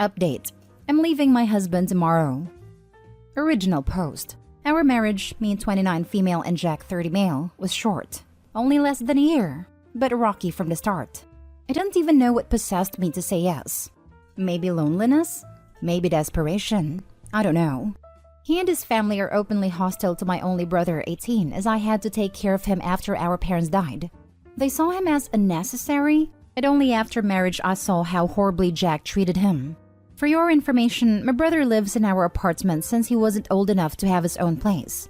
Update. I'm leaving my husband tomorrow. Original post. Our marriage, me 29 female and Jack 30 male, was short. Only less than a year, but rocky from the start. I didn't even know what possessed me to say yes. Maybe loneliness? Maybe desperation. I don't know. He and his family are openly hostile to my only brother, 18, as I had to take care of him after our parents died. They saw him as unnecessary, and only after marriage I saw how horribly Jack treated him. For your information, my brother lives in our apartment since he wasn't old enough to have his own place.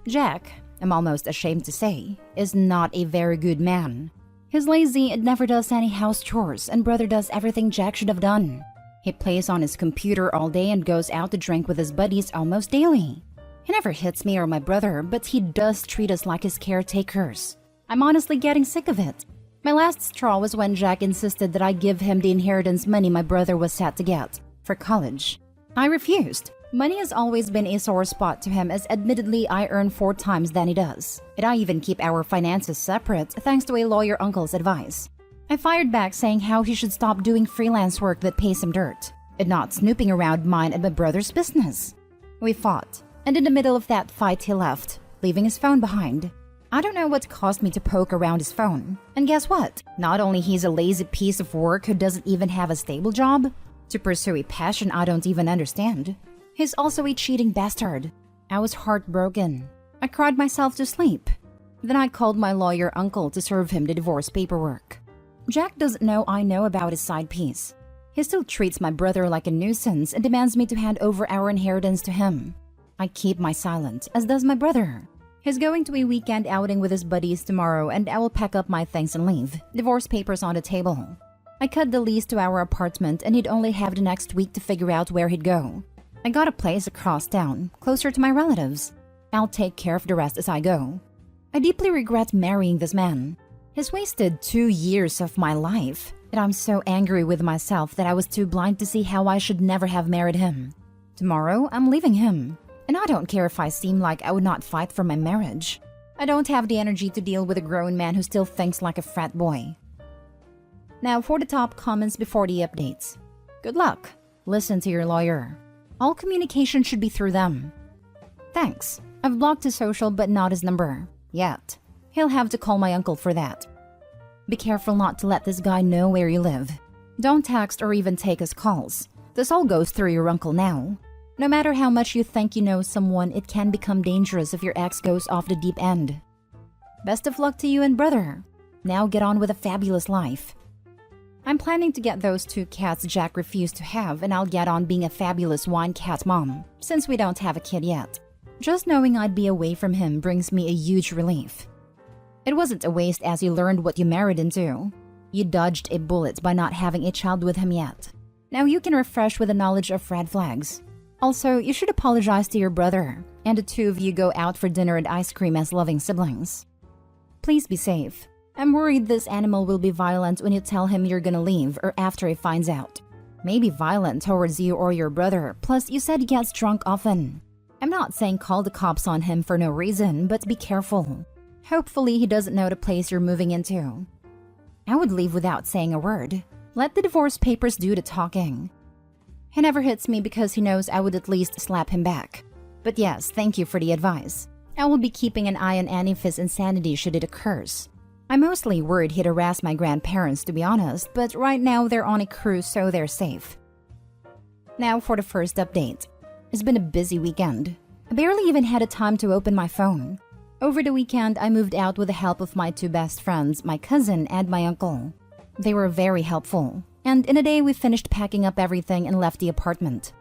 Jack, I'm almost ashamed to say, is not a very good man. He's lazy and never does any house chores, and brother does everything Jack should have done. He plays on his computer all day and goes out to drink with his buddies almost daily. He never hits me or my brother, but he does treat us like his caretakers. I'm honestly getting sick of it. My last straw was when Jack insisted that I give him the inheritance money my brother was set to get for college. I refused. Money has always been a sore spot to him, as admittedly I earn 4 times than he does. And I even keep our finances separate thanks to a lawyer uncle's advice. I fired back saying how he should stop doing freelance work that pays him dirt and not snooping around mine and my brother's business. We fought, and in the middle of that fight he left, leaving his phone behind. I don't know what caused me to poke around his phone. And guess what? Not only he's a lazy piece of work who doesn't even have a stable job to pursue a passion I don't even understand, he's also a cheating bastard. I was heartbroken. I cried myself to sleep. Then I called my lawyer uncle to serve him the divorce paperwork. Jack doesn't know I know about his side piece. He still treats my brother like a nuisance and demands me to hand over our inheritance to him. I keep my silence, as does my brother. He's going to a weekend outing with his buddies tomorrow, and I will pack up my things and leave. Divorce papers on the table. I cut the lease to our apartment, and he'd only have the next week to figure out where he'd go. I got a place across town, closer to my relatives. I'll take care of the rest as I go. I deeply regret marrying this man. He's wasted 2 years of my life, and I'm so angry with myself that I was too blind to see how I should never have married him. Tomorrow, I'm leaving him, and I don't care if I seem like I would not fight for my marriage. I don't have the energy to deal with a grown man who still thinks like a frat boy. Now for the top comments before the updates. Good luck. Listen to your lawyer. All communication should be through them. Thanks. I've blocked his social but not his number. Yet. He'll have to call my uncle for that. Be careful not to let this guy know where you live. Don't text or even take his calls. This all goes through your uncle now. No matter how much you think you know someone, it can become dangerous if your ex goes off the deep end. Best of luck to you and brother. Now get on with a fabulous life. I'm planning to get those 2 cats Jack refused to have, and I'll get on being a fabulous wine cat mom, since we don't have a kid yet. Just knowing I'd be away from him brings me a huge relief. It wasn't a waste, as you learned what you married into. You dodged a bullet by not having a child with him yet. Now you can refresh with the knowledge of red flags. Also, you should apologize to your brother, and the 2 of you go out for dinner and ice cream as loving siblings. Please be safe. I'm worried this animal will be violent when you tell him you're gonna leave or after he finds out. Maybe violent towards you or your brother, plus you said he gets drunk often. I'm not saying call the cops on him for no reason, but be careful. Hopefully he doesn't know the place you're moving into. I would leave without saying a word. Let the divorce papers do the talking. He never hits me because he knows I would at least slap him back. But yes, thank you for the advice. I will be keeping an eye on any of his insanity should it occurs. I'm mostly worried he'd harass my grandparents, to be honest, but right now they're on a cruise, so they're safe. Now for the first update. It's been a busy weekend. I barely even had a time to open my phone. Over the weekend, I moved out with the help of my 2 best friends, my cousin and my uncle. They were very helpful, and in a day we finished packing up everything and left the apartment.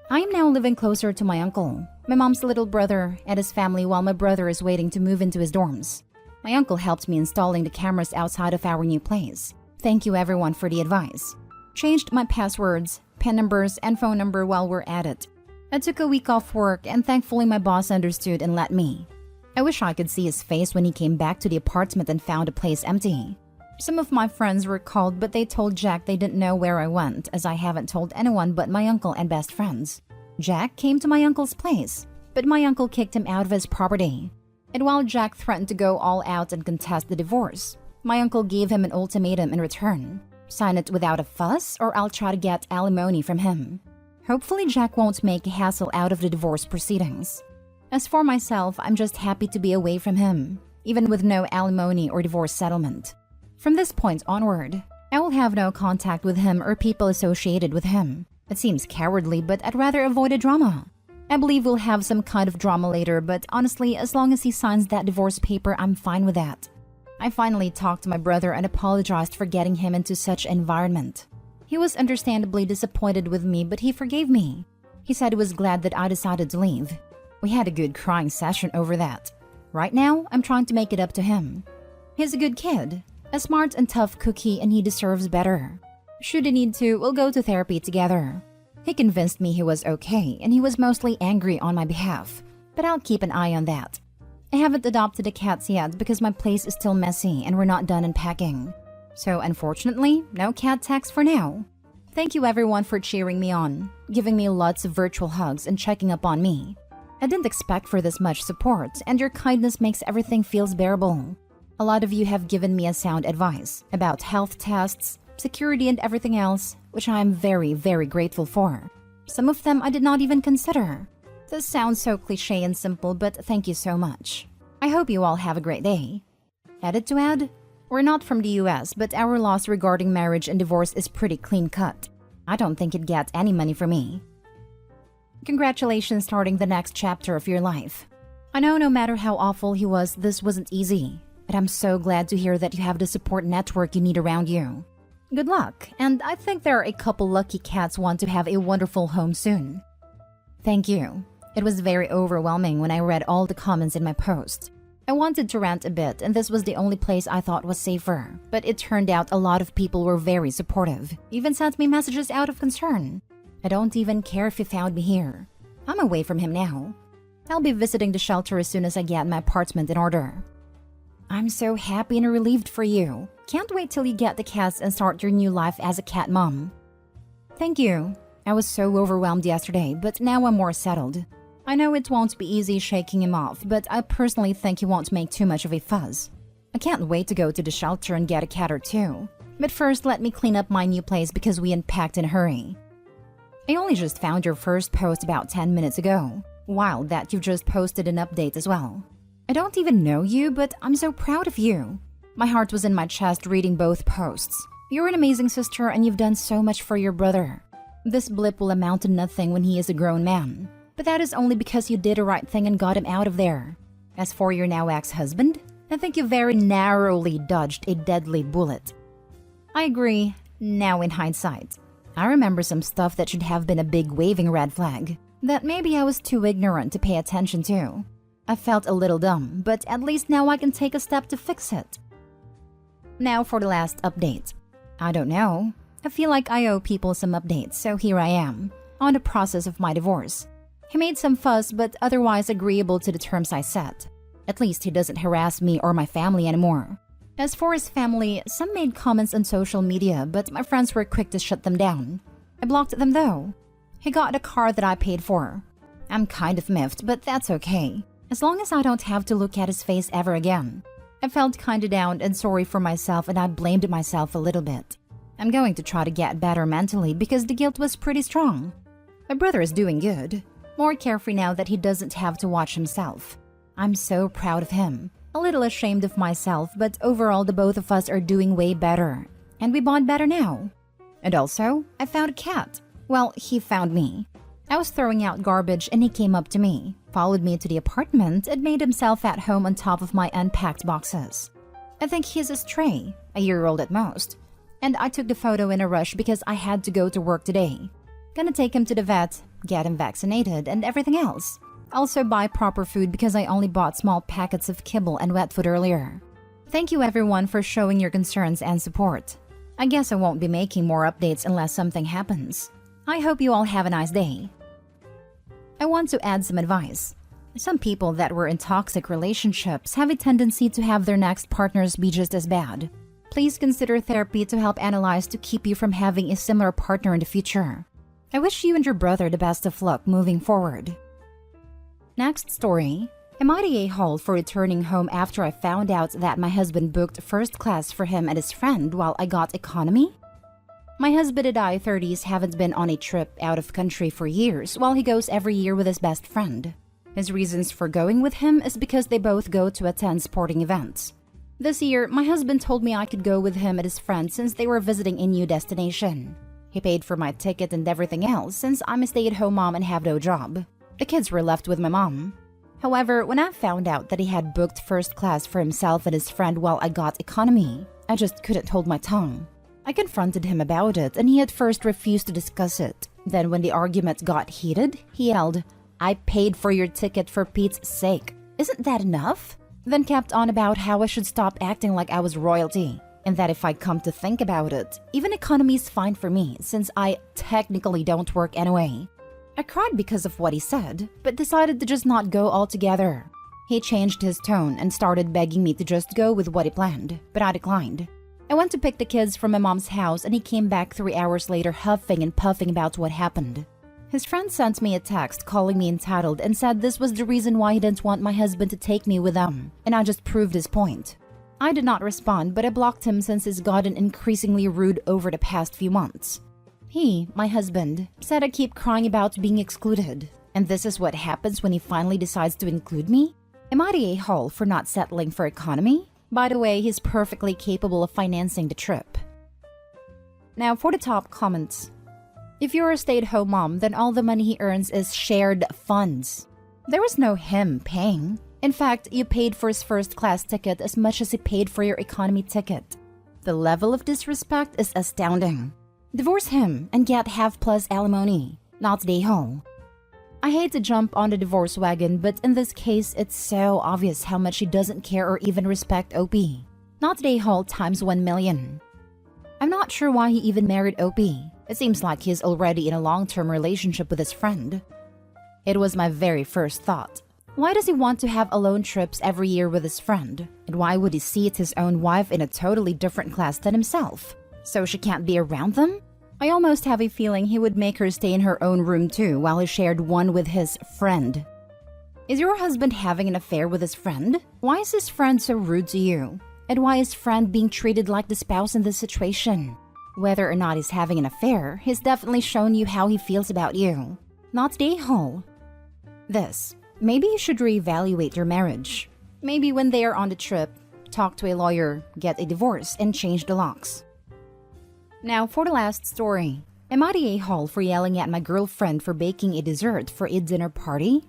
I am now living closer to my uncle, my mom's little brother, and his family, while my brother is waiting to move into his dorms. My uncle helped me installing the cameras outside of our new place. Thank you everyone for the advice. Changed my passwords, PIN numbers, and phone number while we're at it. I took a week off work, and thankfully my boss understood and let me. I wish I could see his face when he came back to the apartment and found the place empty. Some of my friends were called, but they told Jack they didn't know where I went, as I haven't told anyone but my uncle and best friends. Jack came to my uncle's place, but my uncle kicked him out of his property. And while Jack threatened to go all out and contest the divorce, my uncle gave him an ultimatum in return. Sign it without a fuss, or I'll try to get alimony from him. Hopefully Jack won't make a hassle out of the divorce proceedings. As for myself, I'm just happy to be away from him, even with no alimony or divorce settlement. From this point onward, I will have no contact with him or people associated with him. It seems cowardly, but I'd rather avoid a drama. I believe we'll have some kind of drama later, but honestly, as long as he signs that divorce paper, I'm fine with that. I finally talked to my brother and apologized for getting him into such an environment. He was understandably disappointed with me, but he forgave me. He said he was glad that I decided to leave. We had a good crying session over that. Right now, I'm trying to make it up to him. He's a good kid, a smart and tough cookie, and he deserves better. Should he need to, we'll go to therapy together. He convinced me he was okay, and he was mostly angry on my behalf, but I'll keep an eye on that. I haven't adopted the cats yet because my place is still messy and we're not done unpacking. So unfortunately, no cat tax for now. Thank you everyone for cheering me on, giving me lots of virtual hugs and checking up on me. I didn't expect for this much support, and your kindness makes everything feels bearable. A lot of you have given me a sound advice about health tests, security and everything else, which I am very, very grateful for. Some of them I did not even consider. This sounds so cliche and simple, but thank you so much. I hope you all have a great day. Edit to add, we're not from the US, but our laws regarding marriage and divorce is pretty clean cut. I don't think it'd get any money from me. Congratulations starting the next chapter of your life. I know no matter how awful he was, this wasn't easy. And I'm so glad to hear that you have the support network you need around you. Good luck, and I think there are a couple lucky cats want to have a wonderful home soon. Thank you. It was very overwhelming when I read all the comments in my post. I wanted to rant a bit, and this was the only place I thought was safer, but it turned out a lot of people were very supportive, even sent me messages out of concern. I don't even care if he found me here. I'm away from him now. I'll be visiting the shelter as soon as I get my apartment in order. I'm so happy and relieved for you. Can't wait till you get the cats and start your new life as a cat mom. Thank you. I was so overwhelmed yesterday, but now I'm more settled. I know it won't be easy shaking him off, but I personally think he won't make too much of a fuss. I can't wait to go to the shelter and get a cat or two. But first, let me clean up my new place because we unpacked in a hurry. I only just found your first post about 10 minutes ago. Wild that you've just posted an update as well. I don't even know you, but I'm so proud of you. My heart was in my chest reading both posts. You're an amazing sister and you've done so much for your brother. This blip will amount to nothing when he is a grown man. But that is only because you did the right thing and got him out of there. As for your now ex-husband, I think you very narrowly dodged a deadly bullet. I agree, now in hindsight. I remember some stuff that should have been a big waving red flag, that maybe I was too ignorant to pay attention to. I felt a little dumb, but at least now I can take a step to fix it. Now for the last update. I don't know. I feel like I owe people some updates, so here I am, on the process of my divorce. He made some fuss, but otherwise agreeable to the terms I set. At least he doesn't harass me or my family anymore. As for his family, some made comments on social media, but my friends were quick to shut them down. I blocked them though. He got a car that I paid for. I'm kind of miffed, but that's okay, as long as I don't have to look at his face ever again. I felt kinda down and sorry for myself, and I blamed myself a little bit. I'm going to try to get better mentally because the guilt was pretty strong. My brother is doing good. More carefree now that he doesn't have to watch himself. I'm so proud of him. A little ashamed of myself, but overall the both of us are doing way better. And we bond better now. And also, I found a cat. Well, he found me. I was throwing out garbage and he came up to me, followed me to the apartment, and made himself at home on top of my unpacked boxes. I think he's a stray, a year-old at most. And I took the photo in a rush because I had to go to work today. Gonna take him to the vet, get him vaccinated, and everything else. Also buy proper food because I only bought small packets of kibble and wet food earlier. Thank you everyone for showing your concerns and support. I guess I won't be making more updates unless something happens. I hope you all have a nice day. I want to add some advice. Some people that were in toxic relationships have a tendency to have their next partners be just as bad. Please consider therapy to help analyze to keep you from having a similar partner in the future. I wish you and your brother the best of luck moving forward. Next story. Am I the a-hole for returning home after I found out that my husband booked first class for him and his friend while I got economy? My husband and I, 30s, haven't been on a trip out of country for years, while he goes every year with his best friend. His reasons for going with him is because they both go to attend sporting events. This year, my husband told me I could go with him and his friend since they were visiting a new destination. He paid for my ticket and everything else since I'm a stay-at-home mom and have no job. The kids were left with my mom. However, when I found out that he had booked first class for himself and his friend while I got economy, I just couldn't hold my tongue. I confronted him about it and he at first refused to discuss it. Then when the argument got heated, he yelled, "I paid for your ticket for Pete's sake. Isn't that enough?" Then kept on about how I should stop acting like I was royalty, and that if I come to think about it, even economy is fine for me since I technically don't work anyway. I cried because of what he said, but decided to just not go altogether. He changed his tone and started begging me to just go with what he planned, but I declined. I went to pick the kids from my mom's house and he came back 3 hours later huffing and puffing about what happened. His friend sent me a text calling me entitled and said this was the reason why he didn't want my husband to take me with them, and I just proved his point. I did not respond, but I blocked him since he's gotten increasingly rude over the past few months. He, my husband, said I keep crying about being excluded, and this is what happens when he finally decides to include me? Am I the a-hole for not settling for economy? By the way, he's perfectly capable of financing the trip. Now for the top comments. If you're a stay-at-home mom, then all the money he earns is shared funds. There was no him paying. In fact, you paid for his first-class ticket as much as he paid for your economy ticket. The level of disrespect is astounding. Divorce him and get half plus alimony, not the whole. I hate to jump on the divorce wagon, but in this case, it's so obvious how much he doesn't care or even respect OP. Not the whole times 1 million. I'm not sure why he even married OP. It seems like he's already in a long-term relationship with his friend. It was my very first thought. Why does he want to have alone trips every year with his friend? And why would he seat his own wife in a totally different class than himself? So she can't be around them? I almost have a feeling he would make her stay in her own room too while he shared one with his friend. Is your husband having an affair with his friend? Why is his friend so rude to you? And why is friend being treated like the spouse in this situation? Whether or not he's having an affair, he's definitely shown you how he feels about you. Not the whole. This. Maybe you should reevaluate your marriage. Maybe when they are on the trip, talk to a lawyer, get a divorce, and change the locks. Now for the last story. Am I the a-hole for yelling at my girlfriend for baking a dessert for a dinner party?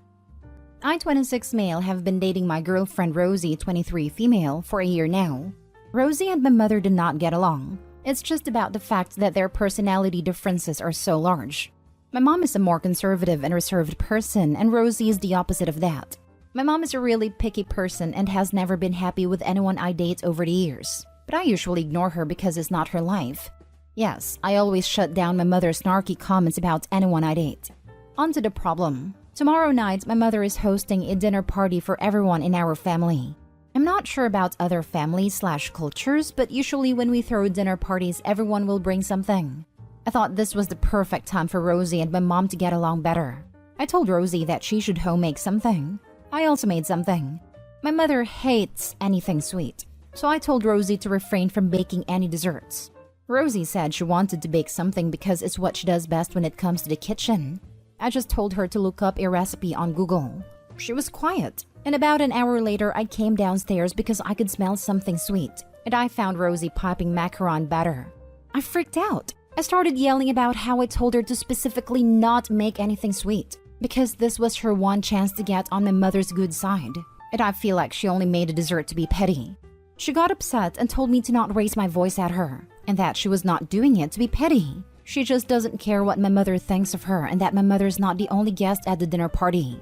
I, 26 male, have been dating my girlfriend Rosie, 23 female, for a year now. Rosie and my mother did not get along. It's just about the fact that their personality differences are so large. My mom is a more conservative and reserved person, and Rosie is the opposite of that. My mom is a really picky person and has never been happy with anyone I date over the years. But I usually ignore her because it's not her life. Yes, I always shut down my mother's snarky comments about anyone I date. On to the problem. Tomorrow night, my mother is hosting a dinner party for everyone in our family. I'm not sure about other families/cultures, but usually when we throw dinner parties, everyone will bring something. I thought this was the perfect time for Rosie and my mom to get along better. I told Rosie that she should home make something. I also made something. My mother hates anything sweet, so I told Rosie to refrain from baking any desserts. Rosie said she wanted to bake something because it's what she does best when it comes to the kitchen. I just told her to look up a recipe on Google. She was quiet, and about an hour later I came downstairs because I could smell something sweet, and I found Rosie piping macaron batter. I freaked out. I started yelling about how I told her to specifically not make anything sweet, because this was her one chance to get on my mother's good side, and I feel like she only made a dessert to be petty. She got upset and told me to not raise my voice at her, and that she was not doing it to be petty. She just doesn't care what my mother thinks of her and that my mother's not the only guest at the dinner party.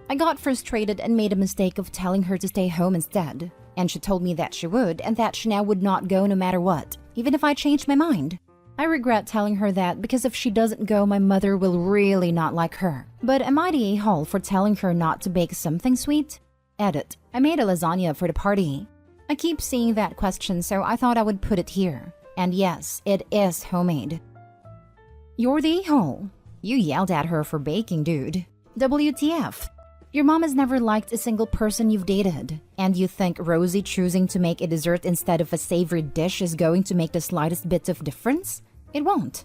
I got frustrated and made a mistake of telling her to stay home instead, and she told me that she would and that she now would not go no matter what, even if I changed my mind. I regret telling her that because if she doesn't go, my mother will really not like her. But am I the a-hole for telling her not to bake something sweet? Edit. I made a lasagna for the party. I keep seeing that question, so I thought I would put it here. And yes, it is homemade. You're the a-hole. You yelled at her for baking, dude. WTF. Your mom has never liked a single person you've dated. And you think Rosie choosing to make a dessert instead of a savory dish is going to make the slightest bit of difference? It won't.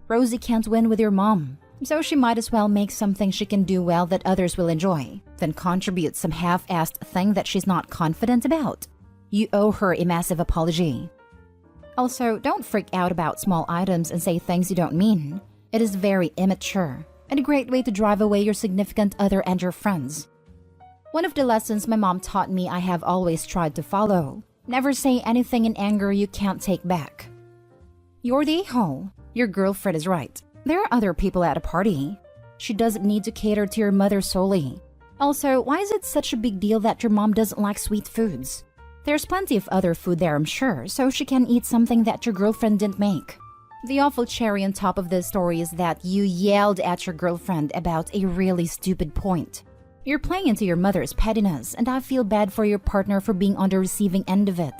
Rosie can't win with your mom, so she might as well make something she can do well that others will enjoy, than contribute some half-assed thing that she's not confident about. You owe her a massive apology. Also, don't freak out about small items and say things you don't mean. It is very immature and a great way to drive away your significant other and your friends. One of the lessons my mom taught me I have always tried to follow: never say anything in anger you can't take back. You're the a-hole. Your girlfriend is right. There are other people at a party. She doesn't need to cater to your mother solely. Also, why is it such a big deal that your mom doesn't like sweet foods? There's plenty of other food there, I'm sure, so she can eat something that your girlfriend didn't make. The awful cherry on top of this story is that you yelled at your girlfriend about a really stupid point. You're playing into your mother's pettiness, and I feel bad for your partner for being on the receiving end of it.